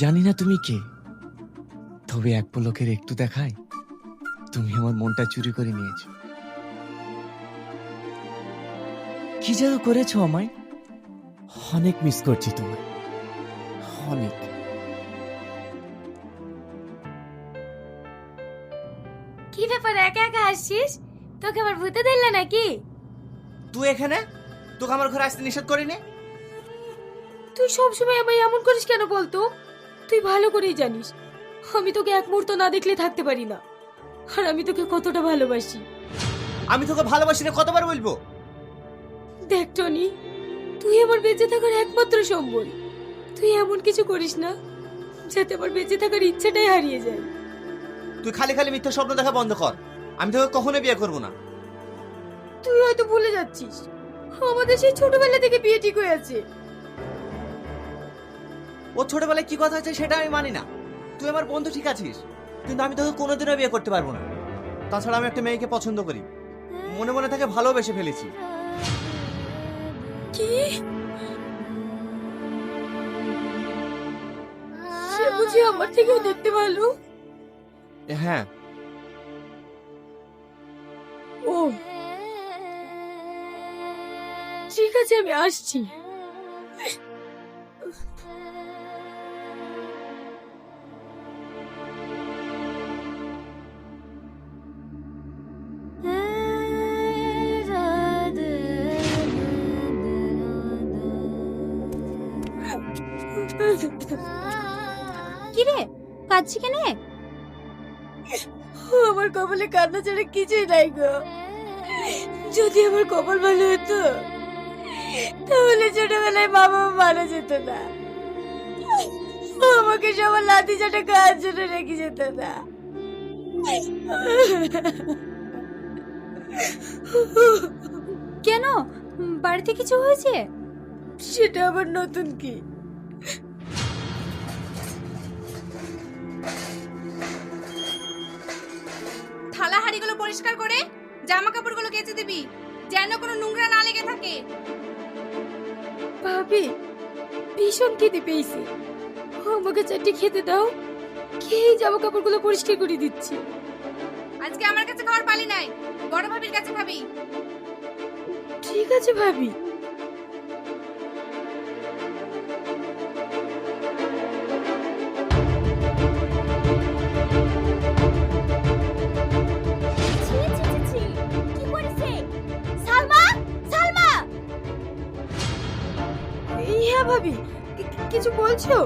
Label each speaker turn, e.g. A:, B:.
A: জানি না তুমি কে, তবে এক পলকের একটু দেখায় তুমি আমার মনটা চুরি করে নিয়েছো। কি যেন করেছো আমায়, অনেক মিস করছি তোমায়, অনেক।
B: কি ব্যাপার একা একা হাসছিস? তোকে আবার ভূতে ধরলো নাকি?
A: তুই এখানে, তোকে আমার ঘরে আসতে নিষেধ করিনি।
B: তুই সবসময় আমায় এমন করিস কেন বলতো? তুই ভালো করেই জানিস আমি তোকে এক মুহূর্ত না দেখলে থাকতে পারি না, আর আমি তোকে কতটা ভালোবাসি।
A: আমি তোকে ভালোবাসি না কতবার বলবো?
B: দেখ টনি, তুই আমার বেঁচে থাকার একমাত্র সম্বল। তুই এমন কিছু করিস না যাতে আমার বেঁচে থাকার ইচ্ছাটাই হারিয়ে যায়।
A: তুই খালি খালি মিথ্যা স্বপ্ন দেখা বন্ধ কর। আমি তোকে কখনো বিয়ে করবো না।
B: তুই হয়তো ভুলে যাচ্ছিস আমাদের সেই ছোটবেলা থেকে বিয়ে ঠিক হয়ে আছে।
A: ও ছোটবেলায় কি কথা আছে সেটা আমি মানি না। তুই আমার বন্ধু ঠিক আছিস, কিন্তু আমি তোকে কোনোদিনও বিয়ে করতে পারবো না। তাছাড়া আমি একটা মেয়েকে পছন্দ করি, মনে মনে তাকে ভালোবেসে ফেলেছি।
B: কি? সে বুঝি আমার থেকেও দেখতে ভালো?
A: হ্যাঁ।
B: ও ঠিক আছে, আমি আসছি।
C: কিরে কাঁদছি কেনে?
B: আমার কপালে কান্না ছাড়া কিছুই নাই গো। যদি আমার কপাল ভালো হতো তাহলে ছোটবেলায় মা বাবা মারা যেত না, আমাকে সবার লাঠি চাটা খাওয়ার জন্য রেখে যেত না।
C: কেন, বাড়িতে কিছু হয়েছে?
B: সেটা আবার নতুন কি?
D: থালা হাঁড়িগুলো পরিষ্কার করে জামা কাপড়গুলো কেচে দিবি, যেন কোনো নোংরা না লেগে থাকে।
B: ভাবি, ভীষণ খিদে পেয়েছে, আমাকে চারটি খেতে দাও। খেয়ে জামা কাপড়গুলো পরিষ্কার করে দিচ্ছি।
D: আজকে আমার কাছে খাওয়ার পালি নাই, বড় ভাবির কাছে খাবি।
B: ঠিক আছে ভাবি।
C: কি করেছে? সালমা, সালমা!
B: হ্যাঁ ভাবি, কিছু বলছো?